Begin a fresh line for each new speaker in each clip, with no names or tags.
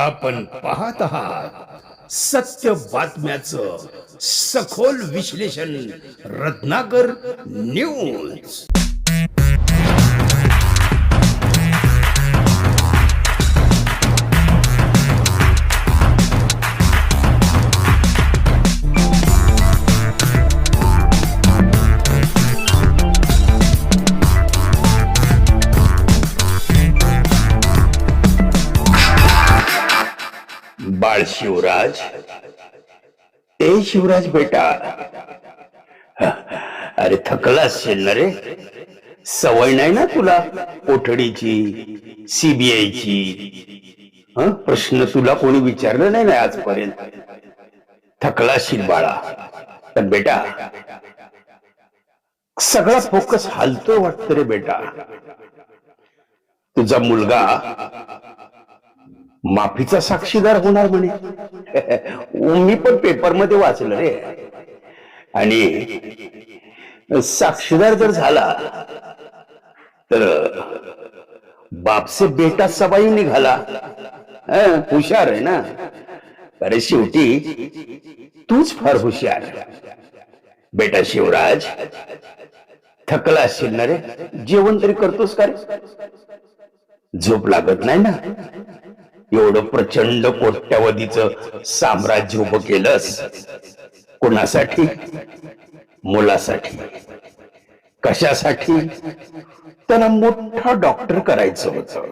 आपण पाहत आहात सत्य बातम्याचं सखोल विश्लेषण रत्नाकर न्यूज। बाळ शिवराज, ए शिवराज बेटा, अरे थकला असेल ना रे। सवय नाही ना तुला कोठडीची, सीबीआयची। प्रश्न तुला कोणी विचारलं नाही ना आजपर्यंत। थकला असेल बाळा। पण बेटा, सगळा फोकस हलतोय वाटतं रे बेटा। तुझा मुलगा माफीचा साक्षीदार होणार म्हणे। मी पण पेपर मध्ये वाचलं रे। आणि साक्षीदार जर झाला तर बाप से बेटा सवाई निघाला। हुशार आहे ना। अरे शेवटी तूच फार हुशार बेटा शिवराज। थकला असेल ना रे। जेवण तरी करतोस का रे? झोप लागत नाही ना? एवढं प्रचंड कोट्यावधीचं साम्राज्य उभं केलंस कोणासाठी? मुलासाठी। कशासाठी? त्याला मोठा डॉक्टर करायचं होतं,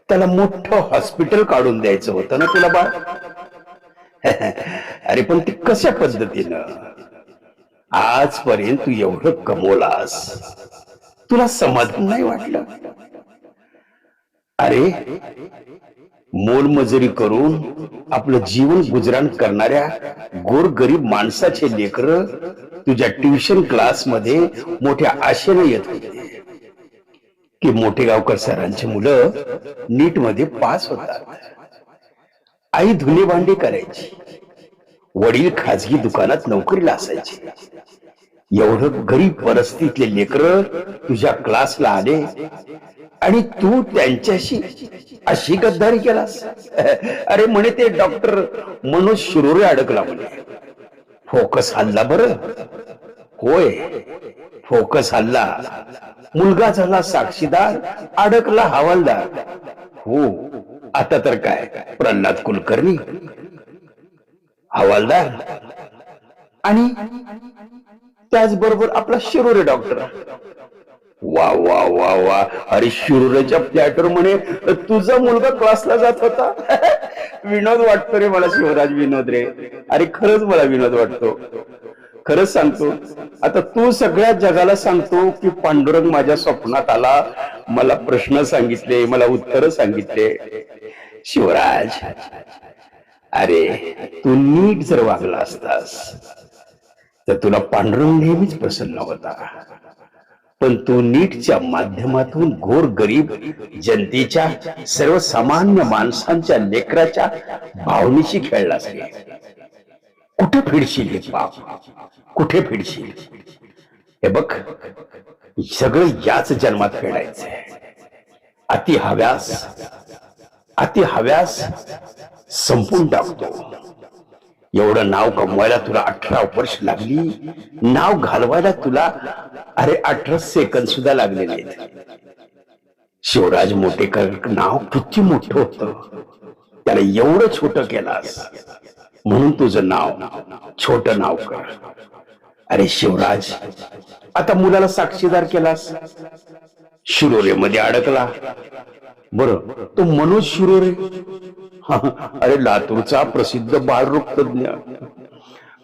त्याला मोठं हॉस्पिटल काढून द्यायचं होतं ना तुला बाळ। अरे पण ते कशा पद्धतीनं? आजपर्यंत तू एवढं कमवलास, तुला समाधान नाही वाटलं? अरे मोलमजुरी करून आपलं जीवन गुजराण करणाऱ्या गोरगरीब माणसाचे लेकर तुझ्या ट्युशन क्लास मध्ये मोठ्या आशेने येत होते की मोठेगावकर सरांची मुलं नीट मध्ये पास होतात। आई धुणे भांडी करायची, वडील खाजगी दुकानात नोकरीला असायचे। एवढं गरीब परिस्थितीतले लेकर तुझ्या क्लासला आले आणि तू त्यांच्याशी अशी गद्दारी केलास। अरे म्हणे ते डॉक्टर मनोज शिरोरे अडकला म्हणे। फोकस हल्ला बरं। होय, फोकस हल्ला। मुलगा झाला साक्षीदार, अडकला हवालदार। हो, आता तर काय प्रल्हाद कुलकर्णी हवालदार आणि त्याचबरोबर आपला शिरोरे डॉक्टर। वा वा वा वा। अरे शिरोरेच्या फ्लॅटवर म्हणे तुझा मुलगा क्लासला जात होता। विनोद वाटतो रे मला शिवराज, विनोद रे। अरे खरंच मला विनोद वाटतो। खरंच सांगतो, आता तू सगळ्या जगाला सांगतो की पांडुरंग माझ्या स्वप्नात आला, मला प्रश्न सांगितले, मला उत्तर सांगितले। शिवराज, अरे तू नीट जर वागला असतास तर तुला पांडुरंग नेहमीच प्रसन्न होता। पण तू नीटच्या माध्यमातून गोरगरीब जनतेच्या, सर्वसामान्य माणसांच्या लेकराच्या भावनेशी खेळलास रे। कुठे फिरशील हे पाप? कुठे फिरशील? हे बघ, सगळं याच जन्मात फेडायचंय। अति हव्यास संपून टाकतो। एवढं नाव कमवायला तुला 18 वर्ष लागली, नाव घालवायला तुला अरे 18 सेकंद सुद्धा लागले नाहीत। शिवराज मोटेकर नाव किती मोठं होतं, त्याला एवढं छोटं केलास म्हणून तुझं नाव छोटं नाव कर। अरे शिवराज, आता मुलाला साक्षीदार केलास, शिरोरे मध्ये अडकला। बरं, तो मनोज शिरोरे, अरे लातूरचा प्रसिद्ध बालरोग तज्ञ,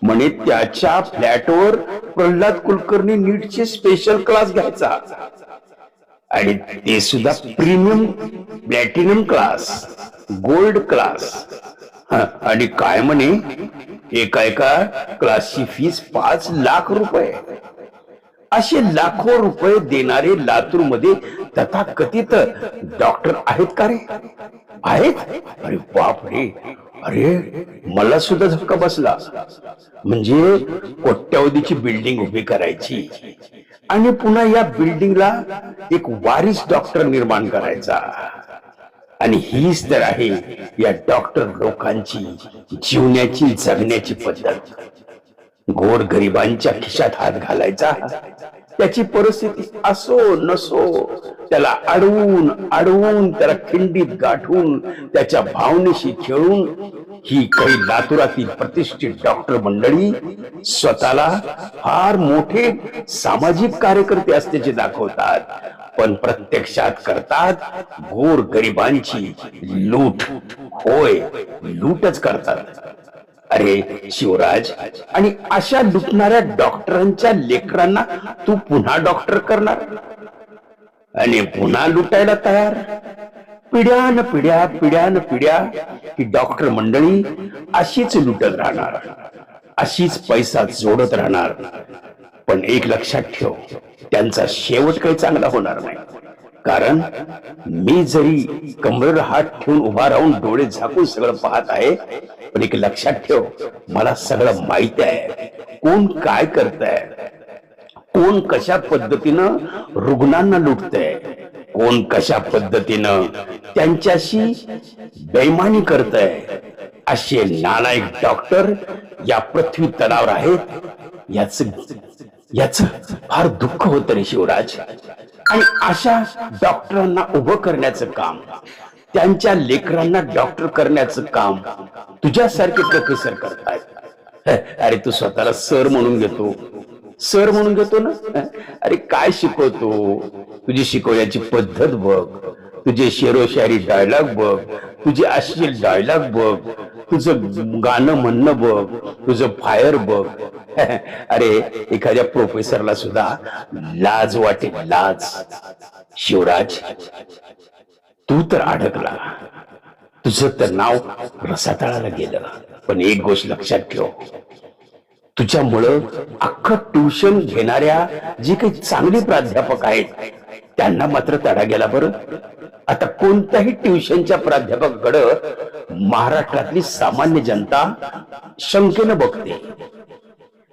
म्हणे त्याच्या फ्लॅटवर प्रल्हाद कुलकर्णी नीटचे स्पेशल क्लास घ्यायचा आणि ते सुद्धा premium, platinum class, gold class. आणि काय म्हणे, एका क्लासची फीस 5 लाख रुपये। असे लाखो रुपये देणारे लातूर मध्ये तथाकथित डॉक्टर आहेत का रे? आहेत? अरे बाप रे। अरे मला सुद्धा धक्का बसला। म्हणजे कोट्यावधीची बिल्डिंग उभी करायची आणि पुन्हा या बिल्डिंगला एक वारिस डॉक्टर निर्माण करायचा। आणि हीच तर आहे या डॉक्टर लोकांची जीवनाची जगण्याची पद्धत. गोर गरिबांच्या खिशात हात घालायचा, त्याची परिस्थिती असो नसो त्याला अडवून अडवून त्याला खिंडीत गाठून त्याच्या भावनेशी खेळून ही काही लातुरातील प्रतिष्ठित डॉक्टर मंडळी स्वतःला फार मोठे सामाजिक कार्यकर्ते असल्याचे दाखवतात, पण प्रत्यक्षात करतात गोर गरिबांची लूट. होय, लूटच करतात. अरे शिवराज, आणि अशा लुटणाऱ्या डॉक्टरांच्या लेकरांना तू पुन्हा डॉक्टर करणार आणि पुन्हा लुटायला तयार? पिढ्यान पिढ्या पिढ्यान पिढ्या ही डॉक्टर मंडळी अशीच लुटत राहणार, अशीच पैसा जोडत राहणार. पण एक लक्षात ठेव, त्यांचा शेवट काही चांगला होणार नाही. कारण मी जरी कमरेवर हात ठेवून उभा राहून डोळे झाकून सगळं पाहत आहे, पण एक लक्षात ठेव, मला सगळं माहिती आहे कोण काय करतंय, कोण कशा पद्धतीनं रुग्णांना लुटतंय, कोण कशा पद्धतीनं त्यांच्याशी बेईमानी करतंय. असे नालायक डॉक्टर या पृथ्वी तलावर आहेत. याच फार दुःख होतं रे शिवराज. आणि अशा डॉक्टरांना उभं करण्याचं काम, त्यांच्या लेकरांना डॉक्टर करण्याचं काम तुझ्यासारखे प्रोफेसर करतायत. अरे तू स्वतःला सर म्हणून घेतो, सर म्हणून घेतो ना. अरे काय शिकवतो, तुझी शिकवण्याची पद्धत बघ, तुझे शेरोशायरी डायलॉग बघ, तुझे अश्लील डायलॉग बघ, तुझं गाणं म्हणणं बघ, तुझं फायर बघ. अरे एखाद्या प्रोफेसरला सुद्धा लाज वाटेल, लाज. शिवराज, तू तर अडकला, तुझं तर नाव रसातळाला गेलं. पण एक गोष्ट लक्षात ठेव, तुझ्यामुळं अख्खं ट्युशन घेणाऱ्या जे काही चांगले प्राध्यापक आहेत त्यांना मात्र तडा गेला. बरं, आता कोणत्याही ट्युशनच्या प्राध्यापकाकडं महाराष्ट्रातली सामान्य जनता शंकेनं बघते.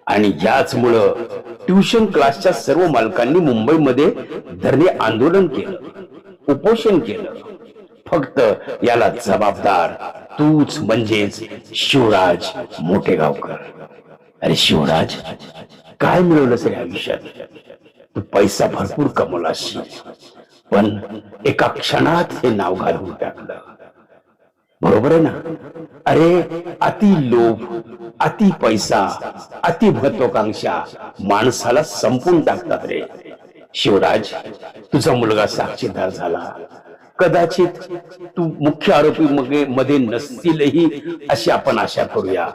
आणि याचमुळं ट्युशन क्लासच्या सर्व मालकांनी मुंबईमध्ये धरणे आंदोलन केलं, उपोषण केलं. फक्त याला जबाबदार तूच, म्हणजेच शिवराज मोठेगावकर. अरे शिवराज, काय मिळवलंस रे आयुष्यात? तू पैसा भरपूर कमवलास, पण एका क्षणात हे नाव घालवून टाकलं. बरोबर आहे ना? अरे अति लोभ, अति पैसा, अति महत्वाकांक्षा माणसाला संपून टाकतात रे. शिवराज, तुझा मुलगा साक्षीदार झाला, कदाचित तू मुख्य आरोपी मध्ये नसतीलही अशी आपण आशा करूया,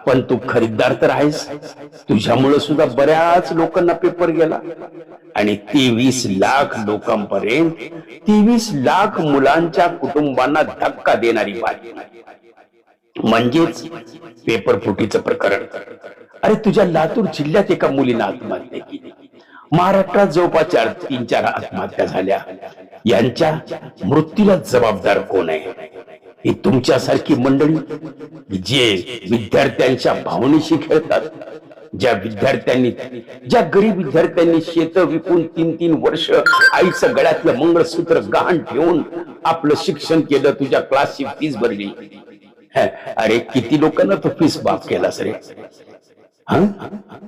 पण तू खरीददार तर आहेस. तुझ्यामुळे सुद्धा बऱ्याच लोकांना पेपर गेला आणि 23 लाख लोकांपर्यंत, 23 लाख मुलांच्या कुटुंबांना धक्का देणारी बातमी म्हणजेच पेपर फुटीचं प्रकरण. अरे तुझ्या लातूर जिल्ह्यात एका मुलीने आत्महत्या केली, महाराष्ट्रात जवळपास 3-4 आत्महत्या झाल्या. यांच्या मृत्यूला जबाबदार कोण आहे? ही तुमच्यासारखी मंडळी जे विद्यार्थ्यांच्या भावनेशी खेळतात, ज्या गरीब विद्यार्थ्यांनी शेत विकून 3-3 वर्ष आईचं गळ्यातलं मंगळसूत्र गहाण ठेवून आपलं शिक्षण केलं, तुझ्या क्लासची फीस भरली. अरे किती लोकांना तो फीस माफ केलास रे?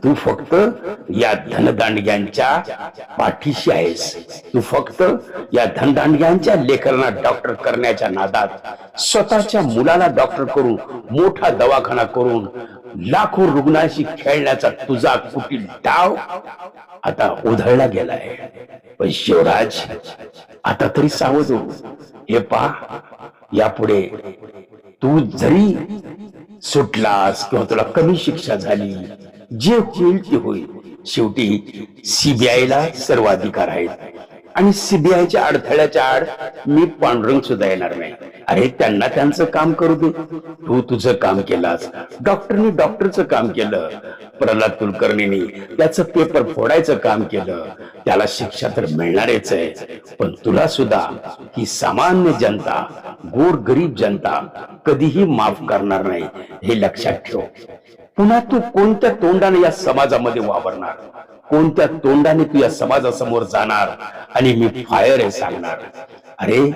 तू फक्त या धनदांडग्यांच्या पाठीशी आहेस. तू फक्त या धनदांडग्यांच्या लेकरांना डॉक्टर करण्याच्या नादात स्वतःच्या मुलाला डॉक्टर करून, मोठा दवाखाना करून लाखो रुग्णांशी खेळण्याचा तुझा कुटील डाव आता उधळला गेलाय. पण शिवराज, आता तरी सावध हो. हे पहा, यापुढे तू जरी सुटलास किंवा तुला कमी शिक्षा झाली, जे होईल ते होईल. शेवटी सीबीआयला सर्व अधिकार आहेत आणि सीबीआयच्या अडथळ्याच्या आड मी पांडुरंग सुद्धा येणार नाही. अरे त्यांना त्यांचं काम करू दे, तू तुझं काम केलास, डॉक्टरनी डॉक्टरचं काम केलं, प्रल्हाद कुलकर्णींनी त्याचं पेपर फोडायचं काम केलं, त्याला शिक्षा तर मिळणारच आहे. पण तुला सुद्धा ही सामान्य जनता, गोर गरीब जनता कधीही माफ करणार नाही, हे लक्षात ठेव. पुन्हा तू कोणत्या तोंडाने या समाजामध्ये वावरणार? कोणत्या तोंडाने तू या समाजासमोर जाणार आणि मी फायर आहे सांगणार? अरे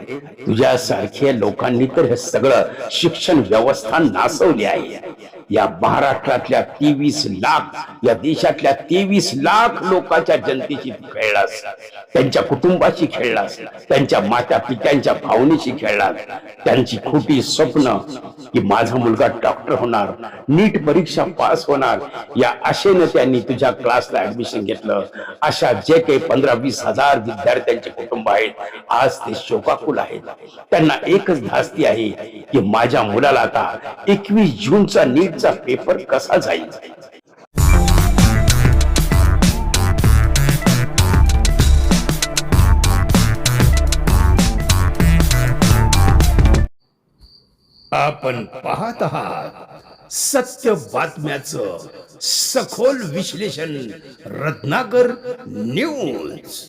तुझ्यासारख्या लोकांनी तर हे सगळं शिक्षण व्यवस्था नासवली आहे. या महाराष्ट्रातल्या 23 लाख, या देशातल्या 23 लाख लोकांच्या जनतेशी तू खेळलास, त्यांच्या कुटुंबाशी खेळलास, त्यांच्या माता पित्यांच्या भावनेशी खेळलास, त्यांची खोटी स्वप्न की माझा मुलगा डॉक्टर होणार, नीट परीक्षा पास होणार, या आशेने त्यांनी तुझ्या क्लासला ऍडमिशन घेतलं. अशा जे काही 15-20 हजार विद्यार्थ्यांचे कुटुंब आहेत आज ते शोकाकुल आहेत. त्यांना एकच धास्ती आहे की माझ्या मुलाला आता 21 जूनचा नीटचा पेपर कसा जाईल. आपण पाहत आहात सत्य बातम्याचं सखोल विश्लेषण, रत्नाकर न्यूज.